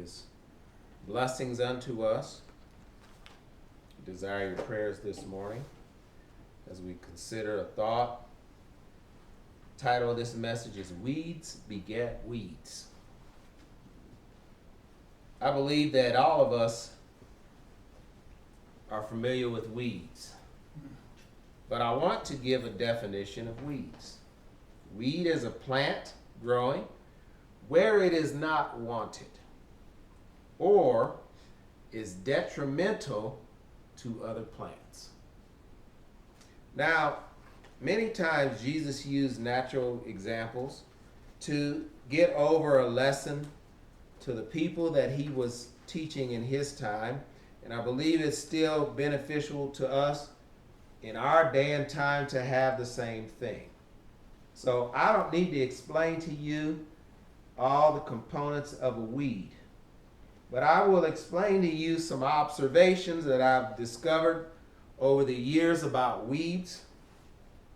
his blessings unto us. We desire your prayers this morning as we consider a thought. The title of this message is Weeds Beget Weeds. I believe that all of us are familiar with weeds, but I want to give a definition of weeds. Weed is a plant growing where it is not wanted or is detrimental to other plants. Now, many times Jesus used natural examples to get over a lesson to the people that he was teaching in his time, and I believe it's still beneficial to us in our day and time to have the same thing. So I don't need to explain to you all the components of a weed, but I will explain to you some observations that I've discovered over the years about weeds.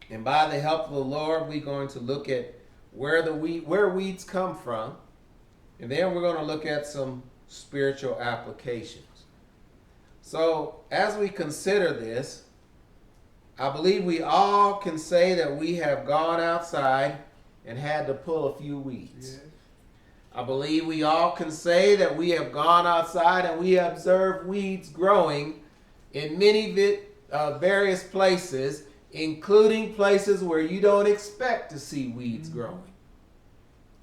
And by the help of the Lord, we're going to look at where weeds come from, and then we're going to look at some spiritual applications. So as we consider this, I believe we all can say that we have gone outside and had to pull a few weeds. Yes. I believe we all can say that we have gone outside and we observed weeds growing in many various places, including places where you don't expect to see weeds growing.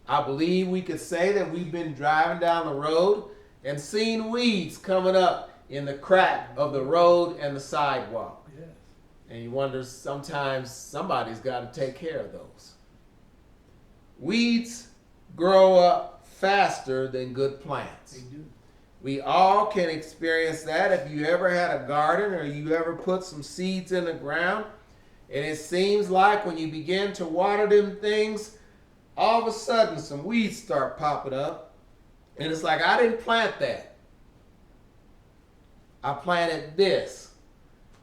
I believe we could say that we've been driving down the road and seen weeds coming up in the crack of the road and the sidewalk. Yes. And you wonder, sometimes somebody's got to take care of those. Weeds grow up faster than good plants. They do. We all can experience that. If you ever had a garden or you ever put some seeds in the ground, and it seems like when you begin to water them things, all of a sudden some weeds start popping up, and it's like, I didn't plant that. I planted this.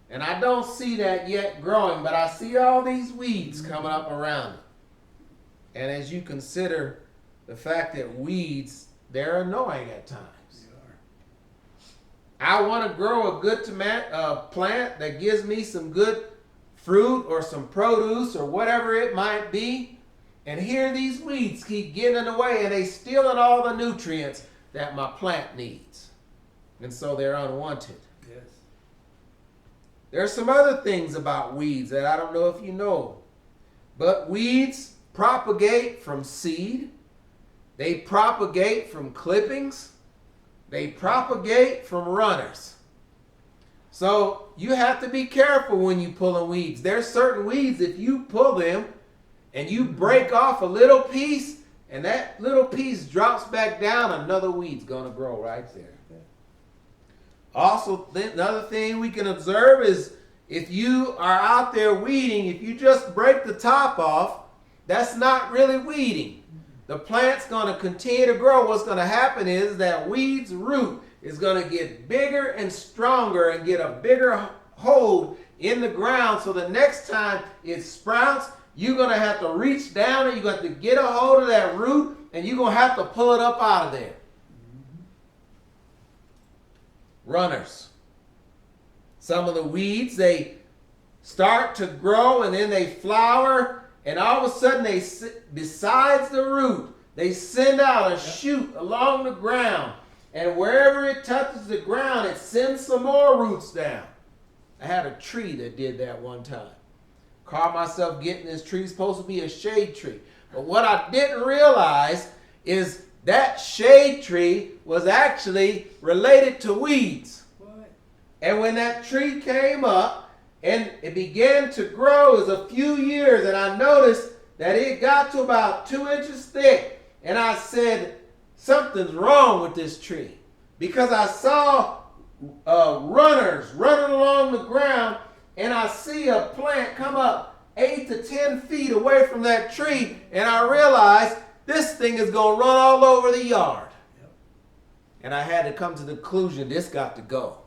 And I don't see that yet growing, but I see all these weeds coming up around it. And as you consider the fact that weeds, they're annoying at times. They are. I want to grow a good plant that gives me some good fruit or some produce or whatever it might be. And here these weeds keep getting in the way, and they stealing all the nutrients that my plant needs. And so they're unwanted. Yes. There's some other things about weeds that I don't know if you know. But weeds propagate from seed. They propagate from clippings. They propagate from runners. So you have to be careful when you pulling weeds. There's certain weeds, if you pull them and you break off a little piece and that little piece drops back down, another weed's going to grow right there. Also, another thing we can observe is if you are out there weeding, if you just break the top off, that's not really weeding. The plant's going to continue to grow. What's going to happen is that weed's root is going to get bigger and stronger and get a bigger hold in the ground. So the next time it sprouts, you're going to have to reach down and you're going to have to get a hold of that root and you're going to have to pull it up out of there. Runners. Some of the weeds, they start to grow and then they flower, and all of a sudden they, besides the root, they send out a shoot along the ground, and wherever it touches the ground, it sends some more roots down. I had a tree that did that one time. Caught myself getting this tree. It's supposed to be a shade tree, but what I didn't realize is that shade tree was actually related to weeds. What? And when that tree came up and it began to grow, it was a few years, and I noticed that it got to about 2 inches thick. And I said, something's wrong with this tree. Because I saw runners running along the ground, and I see a plant come up 8 to 10 feet away from that tree, and I realized this thing is going to run all over the yard. Yep. And I had to come to the conclusion, this got to go.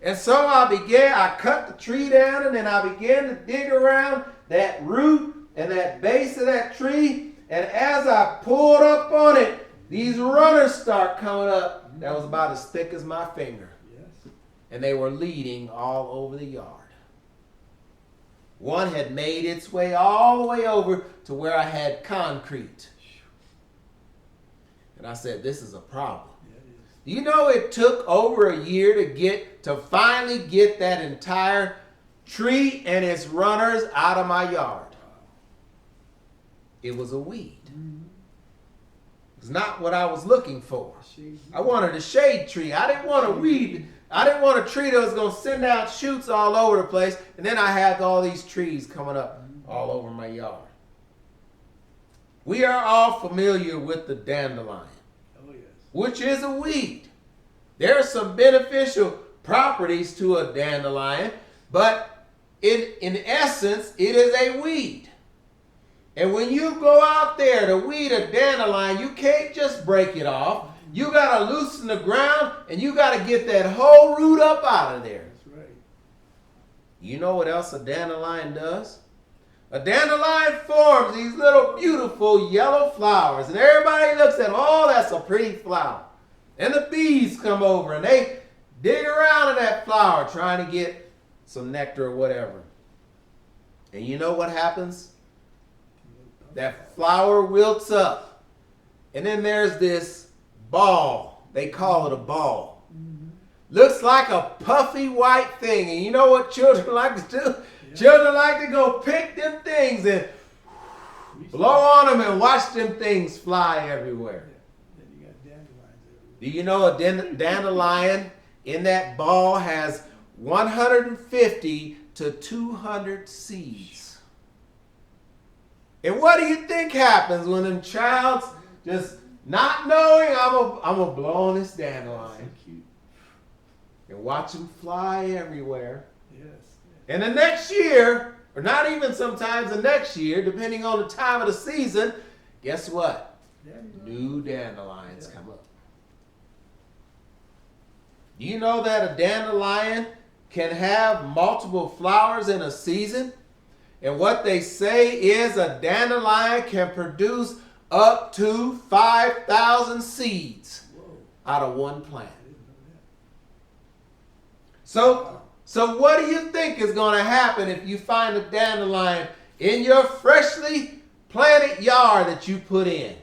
And so I cut the tree down, and then I began to dig around that root and that base of that tree. And as I pulled up on it, these runners start coming up that was about as thick as my finger. Yes. And they were leading all over the yard. One had made its way all the way over to where I had concrete. And I said, this is a problem. Yeah, it is. Do you know it took over a year to finally get that entire tree and its runners out of my yard? It was a weed. It's not what I was looking for. I wanted a shade tree. I didn't want a weed. I didn't want a tree that was going to send out shoots all over the place. And then I had all these trees coming up all over my yard. We are all familiar with the dandelion, which is a weed. There are some beneficial properties to a dandelion, but in essence, it is a weed. And when you go out there to weed a dandelion, you can't just break it off. You got to loosen the ground, and you got to get that whole root up out of there. That's right. You know what else a dandelion does? A dandelion forms these little beautiful yellow flowers, and everybody looks at them, oh, that's a pretty flower. And the bees come over, and they dig around in that flower trying to get some nectar or whatever. And you know what happens? That flower wilts up. And then there's this ball. They call it a ball. Looks like a puffy white thing. And you know what children like to do? Yeah. Children like to go pick them things and blow on them and watch them things fly everywhere. Then you got dandelions everywhere. Do you know a dandelion in that ball has 150 to 200 seeds? And what do you think happens when them childs just not knowing I'm gonna blow on this dandelion So cute. and watch them fly everywhere? Yes. And the next year, or not even sometimes the next year, depending on the time of the season, guess what? New dandelions come up. Do you know that a dandelion can have multiple flowers in a season? And what they say is a dandelion can produce up to 5,000 seeds out of one plant. So what do you think is going to happen if you find a dandelion in your freshly planted yard that you put in?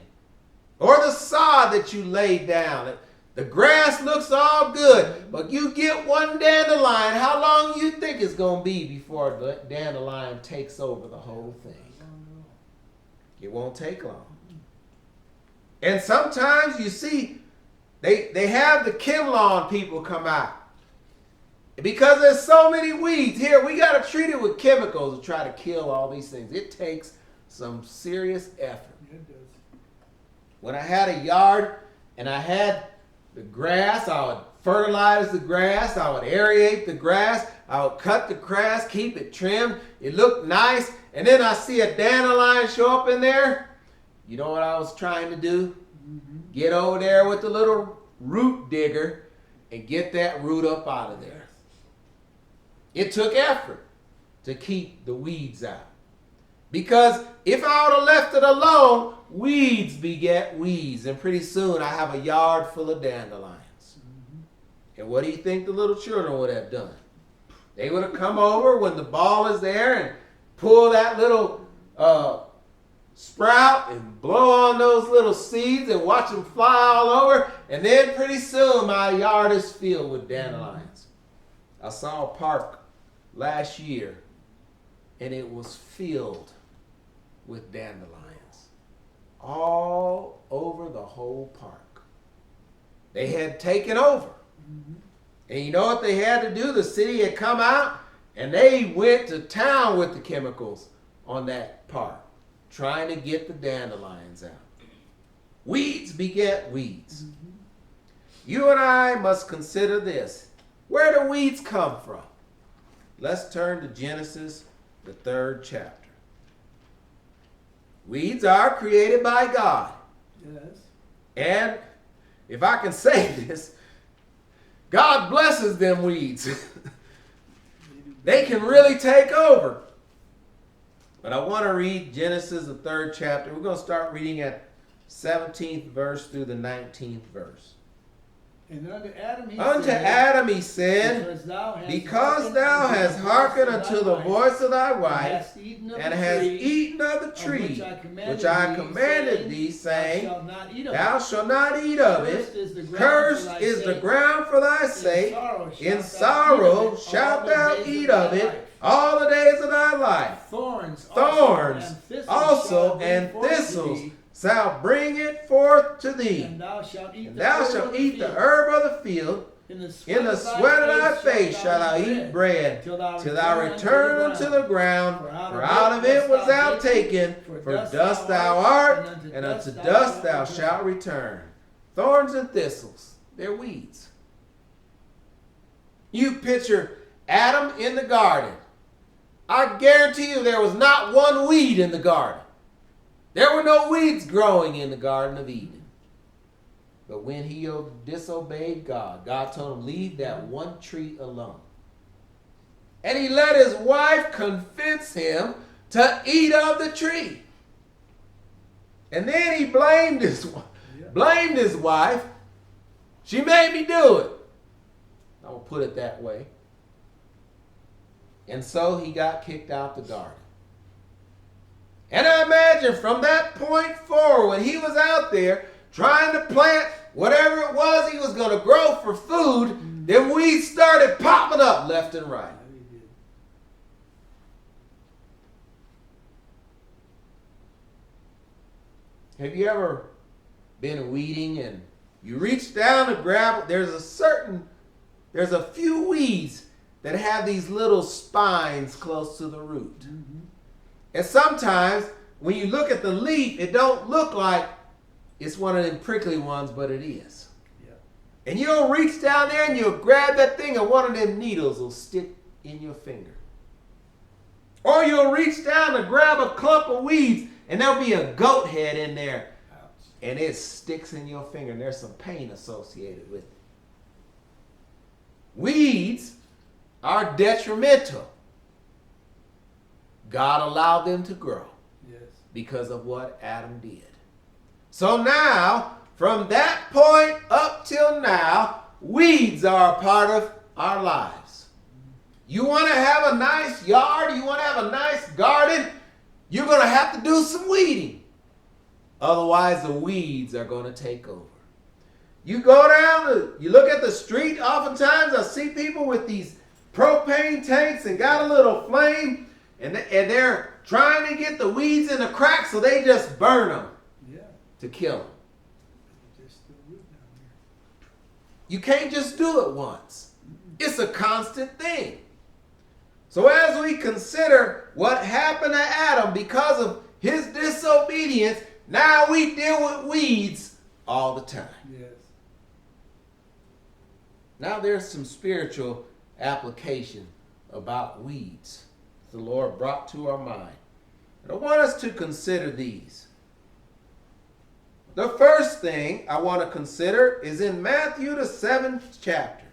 Or the sod that you laid down? The grass looks all good, but you get one dandelion, how long you think it's going to be before the dandelion takes over the whole thing? It won't take long. And sometimes you see, they have the Kimlawn people come out. Because there's so many weeds here, we got to treat it with chemicals to try to kill all these things. It takes some serious effort. It does. When I had a yard and I had the grass, I would fertilize the grass, I would aerate the grass, I would cut the grass, keep it trimmed, it looked nice, and then I see a dandelion show up in there. You know what I was trying to do? Get over there with the little root digger and get that root up out of there. It took effort to keep the weeds out. Because if I would have left it alone, weeds beget weeds. And pretty soon I have a yard full of dandelions. And what do you think the little children would have done? They would have come over when the ball is there and pull that little sprout and blow on those little seeds and watch them fly all over. And then pretty soon my yard is filled with dandelions. I saw a park last year and it was filled with dandelions all over the whole park. They had taken over. And you know what they had to do? The city had come out and they went to town with the chemicals on that park, trying to get the dandelions out. Weeds beget weeds. You and I must consider this. Where do weeds come from? Let's turn to Genesis, the 3rd chapter. Weeds are created by God. Yes. And if I can say this, God blesses them weeds. They can really take over. But I want to read Genesis, the 3rd chapter. We're going to start reading at 17th verse through the 19th verse. And unto Adam he Unto said, Adam he said, because thou hast hearkened unto the voice of thy and wife, hast eaten of and the hast tree eaten of the of tree which I commanded thee, saying, Thou shalt not eat of Thou it. shalt not eat of it. Cursed Cursed is the ground for thy sake. In sorrow shalt thou eat of it all the days of thy life. Thorns also and thistles shall bring it forth to thee. And thou shalt eat the herb of the field. In the In the sweat of thy face shalt thou eat bread, till thou return unto the ground. For out of it was thou taken, for dust thou art, and unto dust thou shalt return. Thorns and thistles, they're weeds. You picture Adam in the garden. I guarantee you there was not one weed in the garden. There were no weeds growing in the Garden of Eden. But when he disobeyed God, God told him, leave that one tree alone. And he let his wife convince him to eat of the tree. And then he blamed his wife. She made me do it. I will put it that way. And so he got kicked out the garden. And I imagine from that point forward, when he was out there trying to plant whatever it was he was going to grow for food, then weeds started popping up left and right. Have you ever been weeding and you reach down to grab, there's a few weeds that have these little spines close to the root. Mm-hmm. And sometimes when you look at the leaf, it don't look like it's one of them prickly ones, but it is. Yeah. And you'll reach down there and you'll grab that thing and one of them needles will stick in your finger. Or you'll reach down to grab a clump of weeds and there'll be a goat head in there. Ouch. And it sticks in your finger and there's some pain associated with it. Weeds are detrimental. God allowed them to grow because of what Adam did. So now, from that point up till now, weeds are a part of our lives. You want to have a nice yard, you want to have a nice garden, you're going to have to do some weeding. Otherwise, the weeds are going to take over. You go down, you look at the street, oftentimes I see people with these propane tanks and got a little flame, and they're trying to get the weeds in the cracks, so they just burn them to kill them. You can't just do it once. It's a constant thing. So as we consider what happened to Adam because of his disobedience, now we deal with weeds all the time. Yes. Now there's some spiritual application about weeds the Lord brought to our mind. And I want us to consider these. The first thing I want to consider is in Matthew the 7th chapter.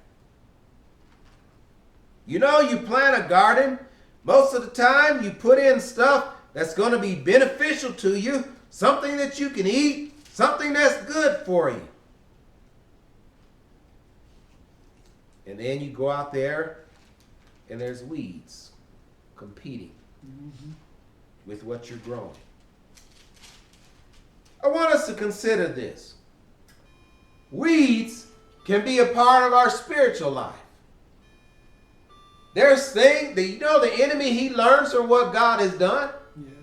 You know, you plant a garden, most of the time you put in stuff that's going to be beneficial to you, something that you can eat, something that's good for you. And then you go out there and there's weeds competing with what you're growing. I want us to consider this. Weeds can be a part of our spiritual life. There's things that, you know, the enemy, he learns from what God has done. Yes.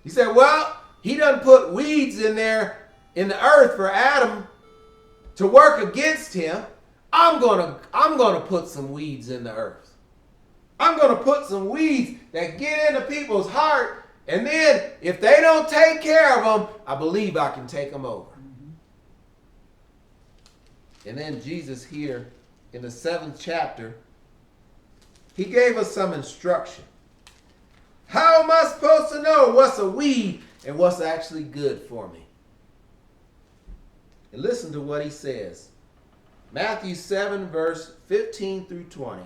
He said, well, he doesn't put weeds in there in the earth for Adam to work against him. I'm gonna put some weeds in the earth. I'm going to put some weeds that get into people's heart, and then if they don't take care of them, I believe I can take them over. Mm-hmm. And then Jesus here in the 7th chapter, he gave us some instruction. How am I supposed to know what's a weed and what's actually good for me? And listen to what he says. Matthew 7, verse 15 through 20.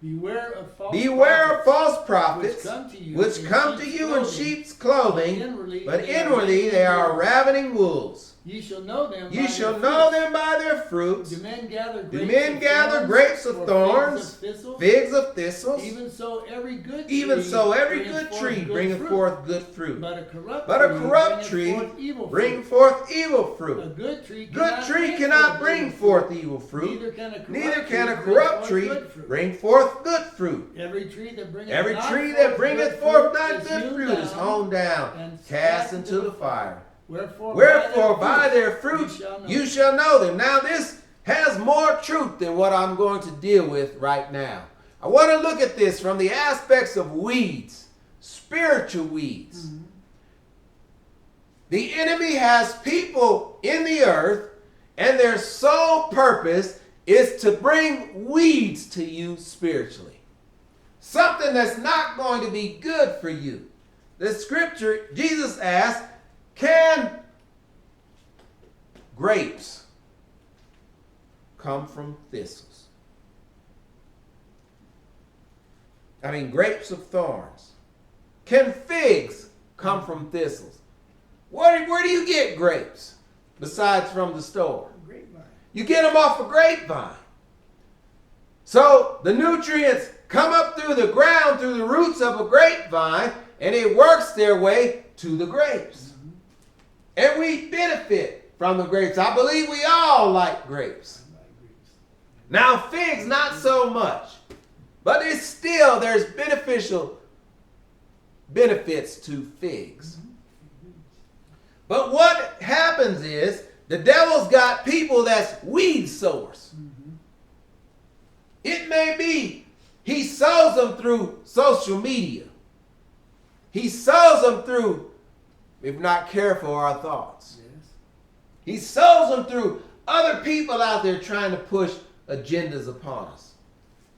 Beware of false prophets, which come to you in sheep's clothing, but inwardly they are ravening wolves. Ye shall know them by their fruits. Do men gather grapes of thorns, figs of thistles? Even so every good tree bringeth forth good fruit. But a corrupt tree bringeth forth evil fruit. A good tree cannot bring forth evil fruit. Neither can a corrupt tree bring forth good fruit. Every tree that bringeth forth not good fruit is hewn down and cast into the fire. Wherefore by their fruit you shall know them. Now this has more truth than what I'm going to deal with right now. I want to look at this from the aspects of weeds, spiritual weeds. Mm-hmm. The enemy has people in the earth, and their sole purpose is to bring weeds to you spiritually. Something that's not going to be good for you. The scripture, Jesus asked, can grapes come from thistles? Grapes of thorns. Can figs come from thistles? Where do you get grapes besides from the store? Grapevine. You get them off a grapevine. So the nutrients come up through the ground, through the roots of a grapevine, and it works their way to the grapes. Mm-hmm. And we benefit from the grapes. I believe we all like grapes. Now figs, not so much. But it's still, there's beneficial benefits to figs. But what happens is, the devil's got people that's weed sowers. It may be he sows them through social media. He sows them through, if not careful, our thoughts. Yes. He sows them through other people out there trying to push agendas upon us.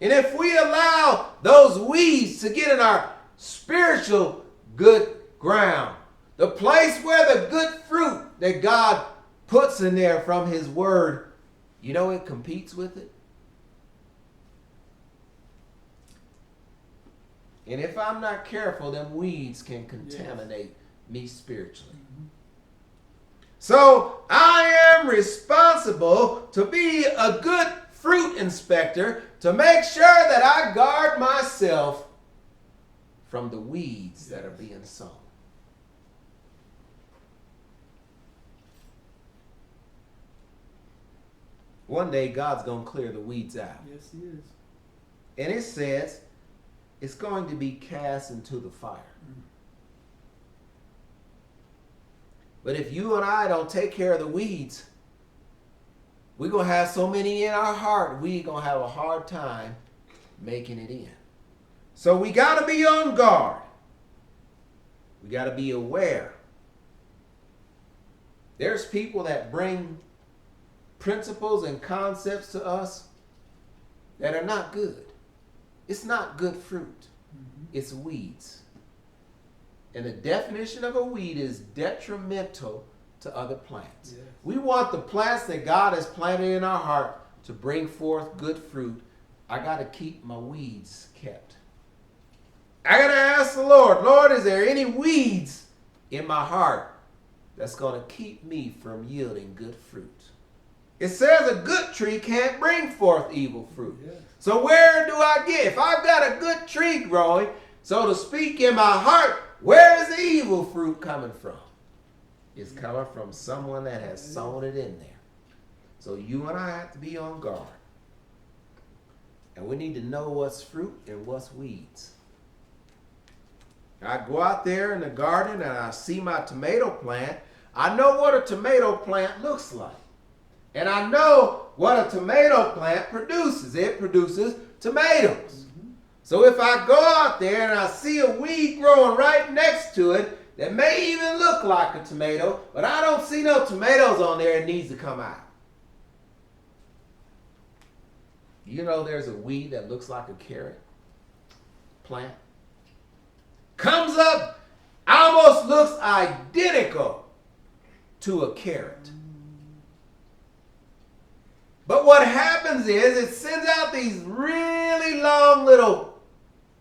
And if we allow those weeds to get in our spiritual good ground, the place where the good fruit that God puts in there from his word, it competes with it. And if I'm not careful, them weeds can contaminate me spiritually. Mm-hmm. So I am responsible to be a good fruit inspector to make sure that I guard myself from the weeds that are being sown. One day God's going to clear the weeds out. Yes, he is. And it says it's going to be cast into the fire. But if you and I don't take care of the weeds, we're going to have so many in our heart, we're going to have a hard time making it in. So we got to be on guard. We got to be aware. There's people that bring principles and concepts to us that are not good. It's not good fruit. It's weeds. And the definition of a weed is detrimental to other plants. Yes. We want the plants that God has planted in our heart to bring forth good fruit. I got to keep my weeds kept. I got to ask the Lord, is there any weeds in my heart that's going to keep me from yielding good fruit? It says a good tree can't bring forth evil fruit. Yes. So where do I get? If I've got a good tree growing, so to speak, in my heart, where is the evil fruit coming from? It's coming from someone that has sown it in there. So you and I have to be on guard. And we need to know what's fruit and what's weeds. I go out there in the garden and I see my tomato plant. I know what a tomato plant looks like. And I know what a tomato plant produces. It produces tomatoes. So if I go out there and I see a weed growing right next to it that may even look like a tomato, but I don't see no tomatoes on there, it needs to come out. There's a weed that looks like a carrot plant. Comes up, almost looks identical to a carrot. But what happens happens is it sends out these really long little,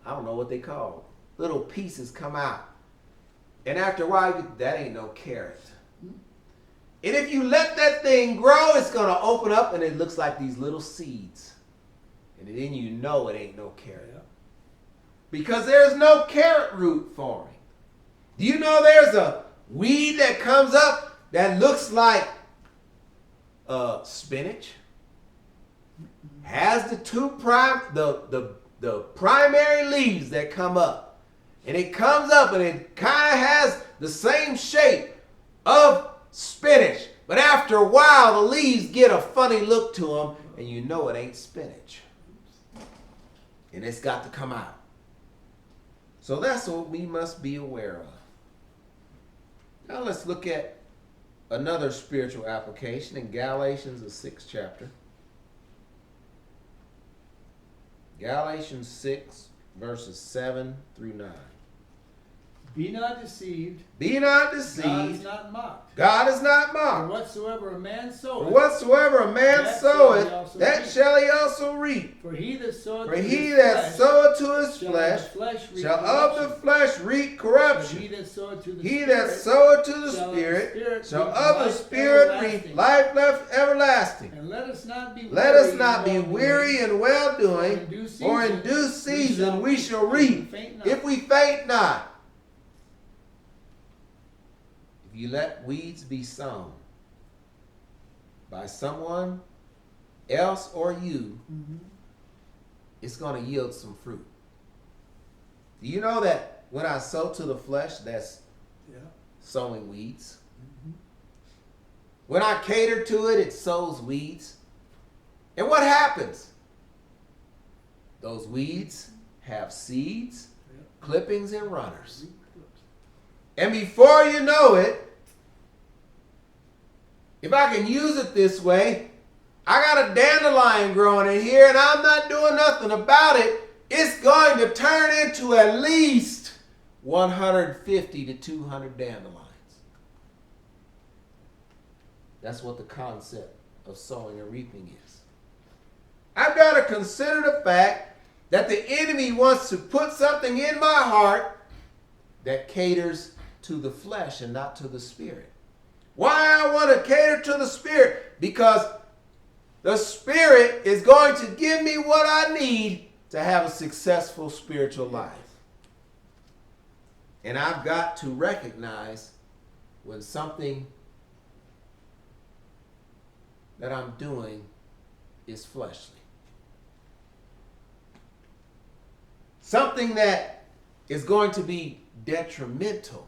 I don't know what they call, little pieces come out. And after a while, that ain't no carrot. And if you let that thing grow, it's going to open up and it looks like these little seeds. And then you know it ain't no carrot. Because there's no carrot root forming. Do you know there's a weed that comes up that looks like spinach? Has the the primary leaves that come up. And it comes up and it kind of has the same shape of spinach. But after a while, the leaves get a funny look to them, and you know it ain't spinach. And it's got to come out. So that's what we must be aware of. Now let's look at another spiritual application in Galatians, the 6th chapter. Galatians 6, verses 7 through 9. Be not deceived. Be not God is deceived. not mocked. God is not For mocked. whatsoever a man For soweth, whatsoever a man that soweth, shall he also that reap. shall he also reap. for he that soweth For to he his that flesh soweth to his shall of flesh the flesh reap shall of the corruption. flesh reap But corruption. he that soweth to the He Spirit that soweth to the shall of the Spirit Spirit shall reap of the life Spirit everlasting. reap life left everlasting. And let us not be Let weary us not be in weary well-doing, in well for doing, in due for in due season we shall reap faint not. if we faint not. If you let weeds be sown by someone else or you, it's going to yield some fruit. Do you know that when I sow to the flesh, that's sowing weeds? When I cater to it, it sows weeds. And what happens? Those weeds have seeds, clippings, and runners. And before you know it, if I can use it this way, I got a dandelion growing in here and I'm not doing nothing about it. It's going to turn into at least 150 to 200 dandelions. That's what the concept of sowing and reaping is. I've got to consider the fact that the enemy wants to put something in my heart that caters to the flesh and not to the spirit. Why I want to cater to the spirit? Because the spirit is going to give me what I need to have a successful spiritual life. And I've got to recognize when something that I'm doing is fleshly. Something that is going to be detrimental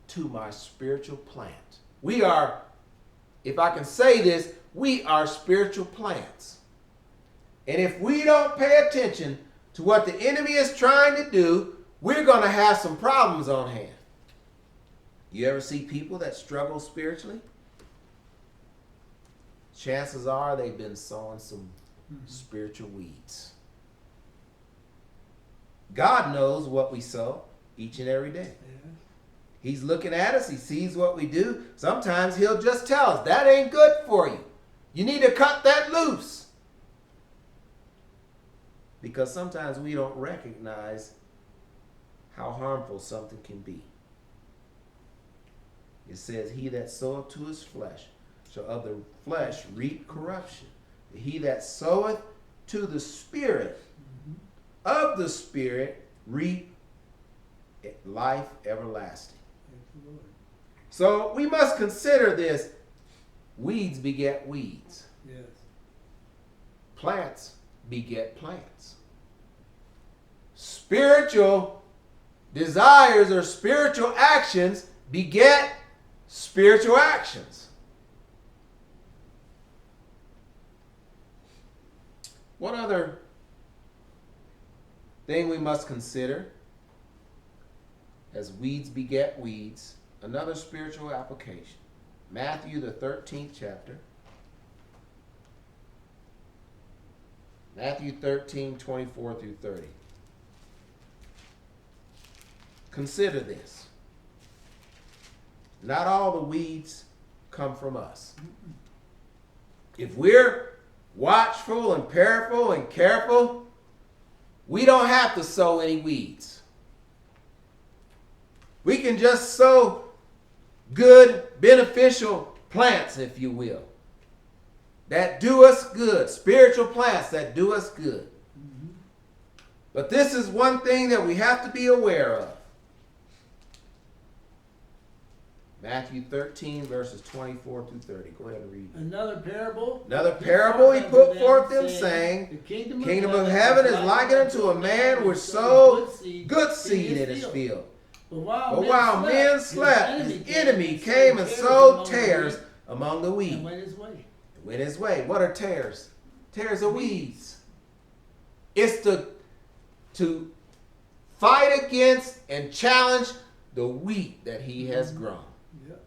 to my spiritual plant. We are, if I can say this, we are spiritual plants. And if we don't pay attention to what the enemy is trying to do, we're going to have some problems on hand. You ever see people that struggle spiritually? Chances are they've been sowing some spiritual weeds. God knows what we sow each and every day. He's looking at us. He sees what we do. Sometimes he'll just tell us, that ain't good for you. You need to cut that loose. Because sometimes we don't recognize how harmful something can be. It says, he that soweth to his flesh shall of the flesh reap corruption. He that soweth to the Spirit of the Spirit reap life everlasting. So we must consider this. Weeds beget weeds. Yes. Plants beget plants. Spiritual desires or spiritual actions beget spiritual actions. One other thing we must consider as weeds beget weeds, another spiritual application. Matthew, the 13th chapter. Matthew 13, 24 through 30. Consider this. Not all the weeds come from us. If we're watchful and prayerful and careful, we don't have to sow any weeds. We can just sow good, beneficial plants, if you will, that do us good, spiritual plants that do us good. But this is one thing that we have to be aware of. Matthew 13, verses 24 through 30. Go ahead and read. Another parable He put forth them, saying, the Kingdom of heaven is likened unto a man which sowed good seed in his field. But while men slept, his enemy came and sowed tares among the wheat. And went his way. Went his way. What are tares? Tares are weeds. It's to fight against and challenge the wheat that he has grown. Yep.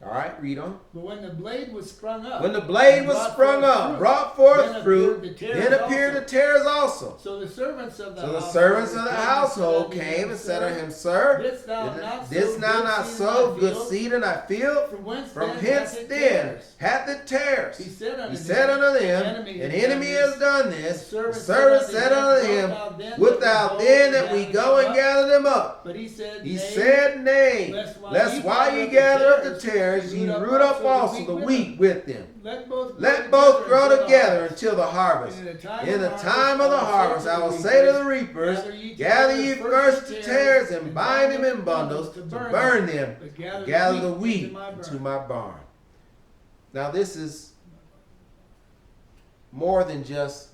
All right, read on. But when the blade was sprung up, brought forth fruit, then appeared the tares also. So the servants of the household came and said unto him, Sir, didst thou not sow good seed in thy field? From hence then hath it tares. He said unto them, An enemy has done this. The servant said unto him, Wilt thou then that we go and gather them up? But he He said, Nay, lest while ye gather up the tares, ye root up also the wheat with them. Let both grow together until the harvest. In the time of the harvest, I will say to the reapers, Gather ye first the tares and bind them in bundles to burn them, gather the wheat into my barn. Now this is more than just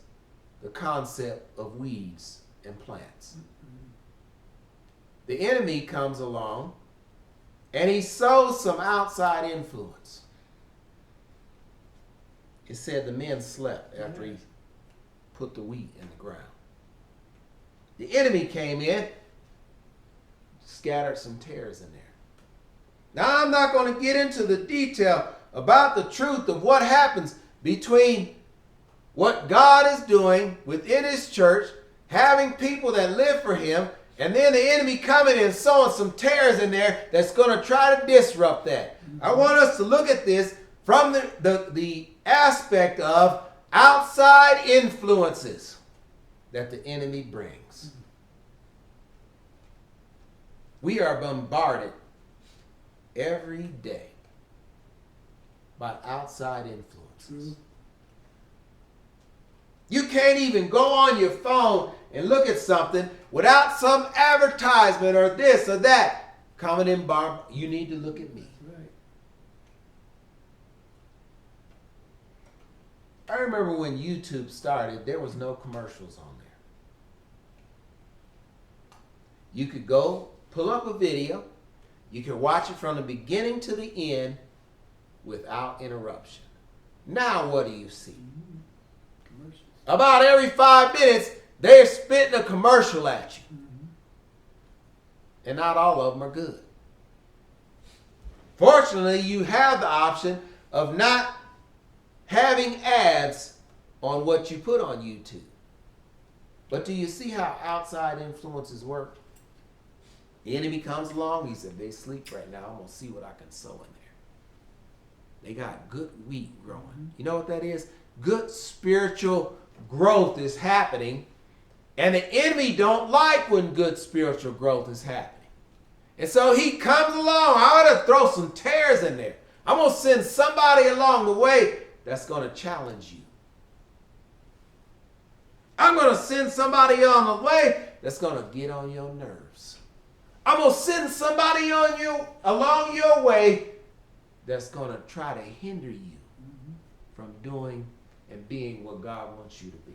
the concept of weeds and plants. The enemy comes along and he sows some outside influence. It said the men slept after he put the wheat in the ground. The enemy came in, scattered some tares in there. Now I'm not going to get into the detail about the truth of what happens between what God is doing within his church, having people that live for him, and then the enemy coming and sowing some tares in there that's going to try to disrupt that. I want us to look at this from the aspect of outside influences that the enemy brings. We are bombarded every day by outside influences. You can't even go on your phone and look at something without some advertisement or this or that coming in. You need to look at me. Right. I remember when YouTube started, there was no commercials on there. You could go pull up a video. You could watch it from the beginning to the end without interruption. Now what do you see? Commercials. About every 5 minutes, they're spitting a commercial at you. And not all of them are good. Fortunately, you have the option of not having ads on what you put on YouTube. But do you see how outside influences work? The enemy comes along, he said, they sleep right now. I'm going to see what I can sow in there. They got good wheat growing. You know what that is? Good spiritual growth is happening. And the enemy don't like when good spiritual growth is happening. And so he comes along. I ought to throw some tares in there. I'm going to send somebody along the way that's going to challenge you. I'm going to send somebody on the way that's going to get on your nerves. I'm going to send somebody on you along your way that's going to try to hinder you from doing and being what God wants you to be.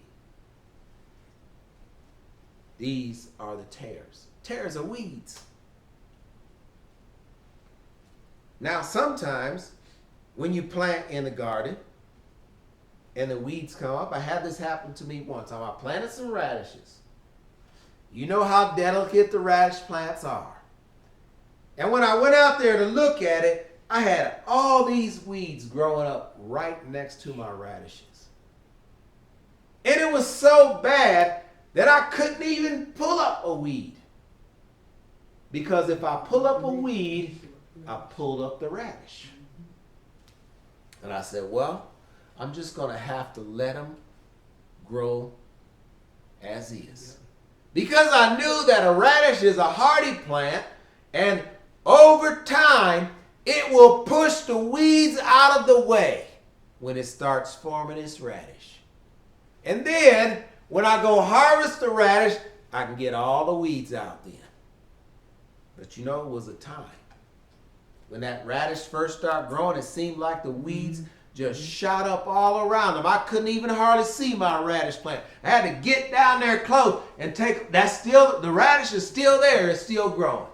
These are the tares. Tares are weeds. Now, sometimes when you plant in the garden and the weeds come up, I had this happen to me once. I planted some radishes. You know how delicate the radish plants are. And when I went out there to look at it, I had all these weeds growing up right next to my radishes. And it was so bad that I couldn't even pull up a weed. Because if I pull up a weed, I pulled up the radish. And I said, well, I'm just going to have to let them grow as is. Because I knew that a radish is a hardy plant, and over time, it will push the weeds out of the way when it starts forming its radish. And then, when I go harvest the radish, I can get all the weeds out then. But you know, it was a time. When that radish first started growing, it seemed like the weeds just shot up all around them. I couldn't even hardly see my radish plant. I had to get down there close and the radish is still there, it's still growing.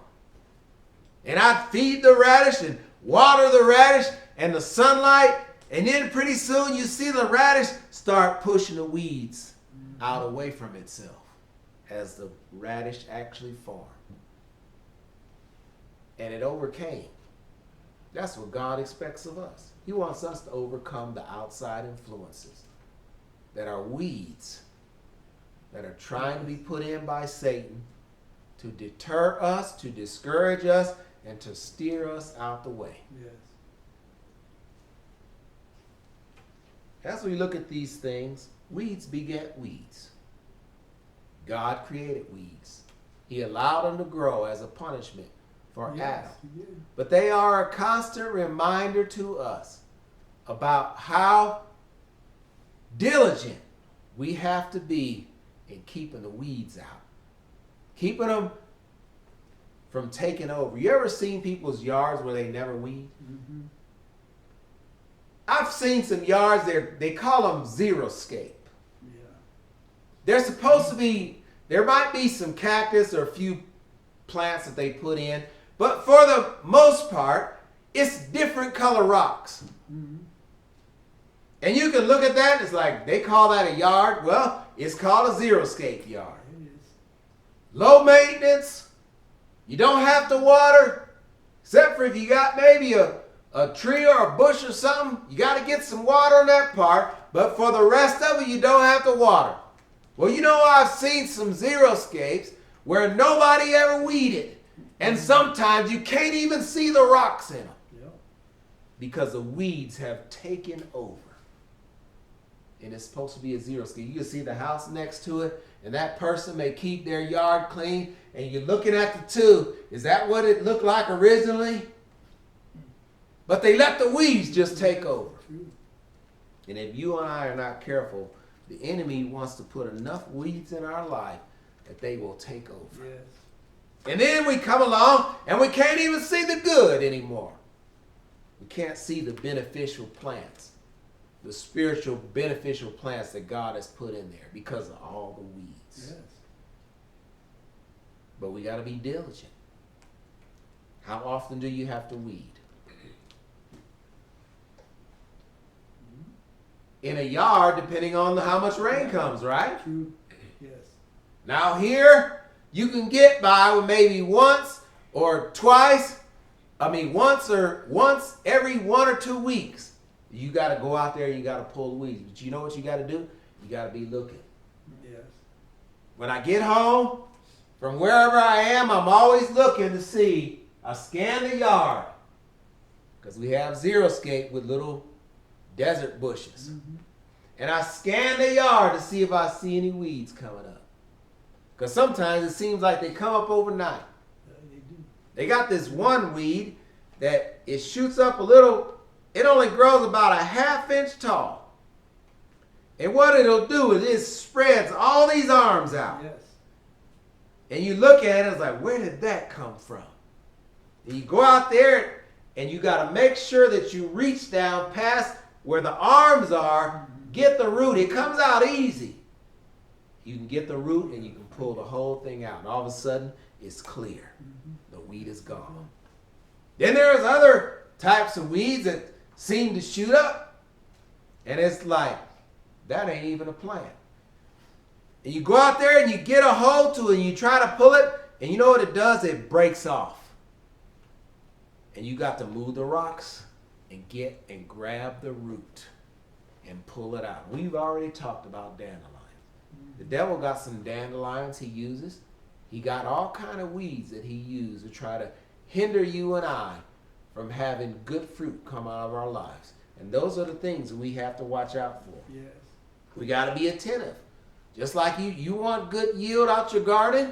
And I'd feed the radish and water the radish and the sunlight, and then pretty soon you see the radish start pushing the weeds out away from itself as the radish actually formed. And it overcame. That's what God expects of us. He wants us to overcome the outside influences that are weeds that are trying to be put in by Satan to deter us, to discourage us, and to steer us out the way. Yes. As we look at these things, weeds beget weeds. God created weeds. He allowed them to grow as a punishment for Adam. But they are a constant reminder to us about how diligent we have to be in keeping the weeds out. Keeping them from taking over. You ever seen people's yards where they never weed? Mm-hmm. I've seen some yards, they call them xeriscape. Yeah. They're supposed to be, there might be some cactus or a few plants that they put in, but for the most part, it's different color rocks. Mm-hmm. And you can look at that, it's like, they call that a yard. Well, it's called a xeriscape yard. It is. Low maintenance. You don't have to water, except for if you got maybe a tree or a bush or something. You got to get some water on that part, but for the rest of it, you don't have to water. Well, you know, I've seen some xeriscapes where nobody ever weeded. And sometimes you can't even see the rocks in them. Yep. Because the weeds have taken over. And it's supposed to be a xeriscape. You can see the house next to it, and that person may keep their yard clean, and you're looking at the two. Is that what it looked like originally? But they let the weeds just take over. And if you and I are not careful, the enemy wants to put enough weeds in our life that they will take over. Yes. And then we come along and we can't even see the good anymore. We can't see the beneficial plants, the spiritual beneficial plants that God has put in there because of all the weeds. Yes. But we got to be diligent. How often do you have to weed? In a yard, depending on how much rain comes, right? True. Yes. Now here, you can get by with maybe once or twice. Once every 1 or 2 weeks. You got to go out there, you got to pull the weeds. But you know what you got to do? You got to be looking. Yes. When I get home, from wherever I am, I'm always looking to see. I scan the yard. Because we have xeriscape with little desert bushes. Mm-hmm. And I scan the yard to see if I see any weeds coming up. Because sometimes it seems like they come up overnight. Yeah, they do. They got this one weed that it shoots up a little. It only grows about a 1/2 inch tall. And what it'll do is it spreads all these arms out. Yes. And you look at it, it's like, where did that come from? And you go out there and you got to make sure that you reach down past where the arms are, get the root. It comes out easy. You can get the root and you can pull the whole thing out. And all of a sudden, it's clear. The weed is gone. Then there's other types of weeds that seem to shoot up. And it's like, that ain't even a plant. And you go out there and you get a hold to it and you try to pull it. And you know what it does? It breaks off. And you got to move the rocks and get and grab the root and pull it out. We've already talked about dandelions. The devil got some dandelions he uses. He got all kind of weeds that he used to try to hinder you and I from having good fruit come out of our lives. And those are the things we have to watch out for. Yes. We got to be attentive. Just like you want good yield out your garden,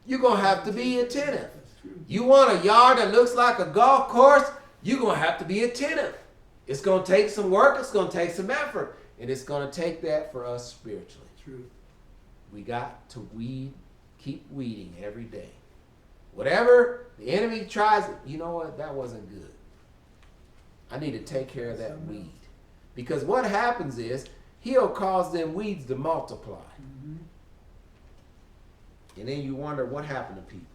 you're going to have to be attentive. That's true. You want a yard that looks like a golf course, you're going to have to be attentive. It's going to take some work, it's going to take some effort, and it's going to take that for us spiritually. True. We got to keep weeding every day. Whatever the enemy tries, you know what, that wasn't good. I need to take care of that weed. Because what happens is, he'll cause them weeds to multiply. Mm-hmm. And then you wonder what happened to people.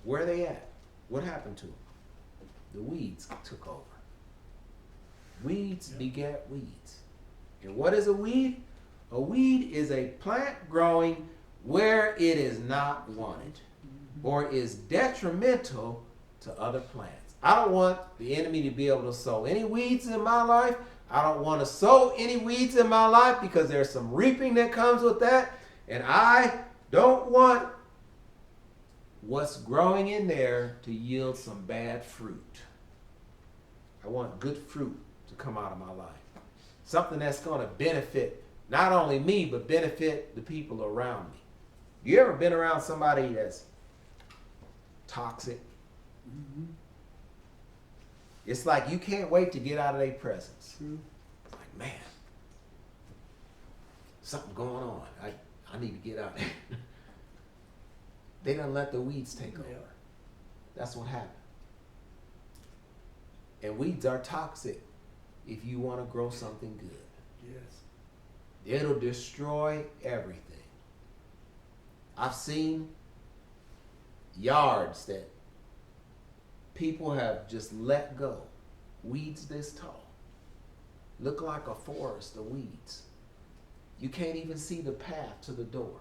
Where are they at? What happened to them? The weeds took over. Weeds beget weeds. And what is a weed? A weed is a plant growing where it is not wanted or is detrimental to other plants. I don't want the enemy to be able to sow any weeds in my life. I don't want to sow any weeds in my life because there's some reaping that comes with that. And I don't want what's growing in there to yield some bad fruit. I want good fruit to come out of my life. Something that's going to benefit not only me, but benefit the people around me. You ever been around somebody that's toxic? Mm-hmm. It's like you can't wait to get out of their presence. True. It's like, man, something going on. I need to get out. They done let the weeds take over. Yeah. That's what happened. And weeds are toxic if you want to grow something good. Yes. It'll destroy everything. I've seen yards that people have just let go. Weeds this tall. Look like a forest of weeds. You can't even see the path to the door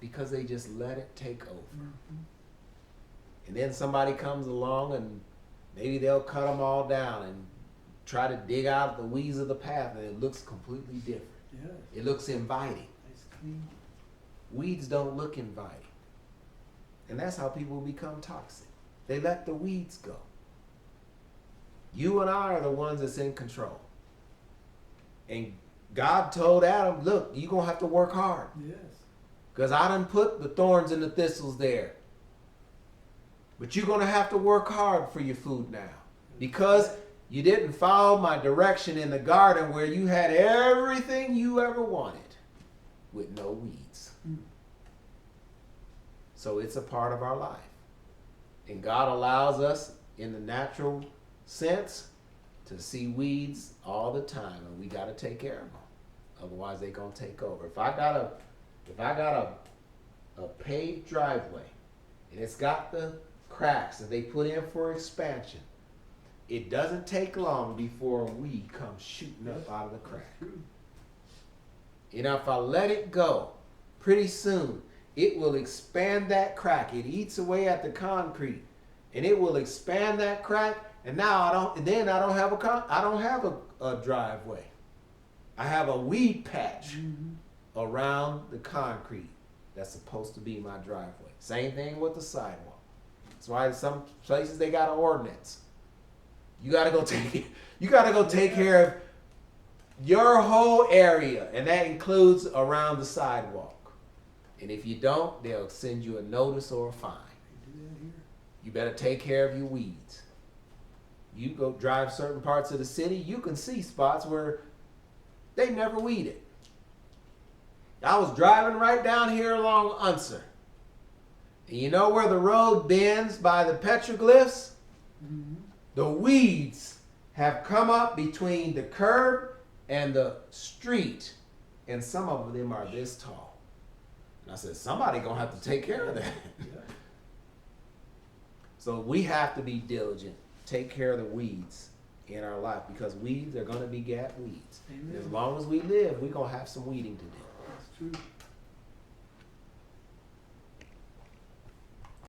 because they just let it take over. Mm-hmm. And then somebody comes along and maybe they'll cut them all down and try to dig out the weeds of the path, and it looks completely different. Yes. It looks inviting. Nice clean. Weeds don't look inviting. And that's how people become toxic. They let the weeds go. You and I are the ones that's in control. And God told Adam, look, you're going to have to work hard. Yes. Because I done put the thorns and the thistles there. But you're going to have to work hard for your food now. Because you didn't follow my direction in the garden where you had everything you ever wanted with no weeds. Mm. So it's a part of our life. And God allows us in the natural sense to see weeds all the time, and we got to take care of them. Otherwise they're going to take over. If I got a paved driveway and it's got the cracks that they put in for expansion, it doesn't take long before a weed comes shooting up out of the crack. True. And if I let it go, pretty soon it will expand that crack. It eats away at the concrete, and it will expand that crack. And now I don't have a driveway. I have a weed patch Mm-hmm. around the concrete that's supposed to be my driveway. Same thing with the sidewalk. That's why in some places they got an ordinance. You gotta go take care of your whole area, and that includes around the sidewalk. And if you don't, they'll send you a notice or a fine. They do that here. You better take care of your weeds. You go drive certain parts of the city, you can see spots where they never weeded. I was driving right down here along Unser. And you know where the road bends by the petroglyphs? Mm-hmm. The weeds have come up between the curb and the street, and some of them are this tall. And I said, somebody gonna have to take care of that. Yeah. So we have to be diligent, take care of the weeds in our life, because weeds are gonna beget weeds. Amen. And as long as we live, we're gonna have some weeding to do. That's true.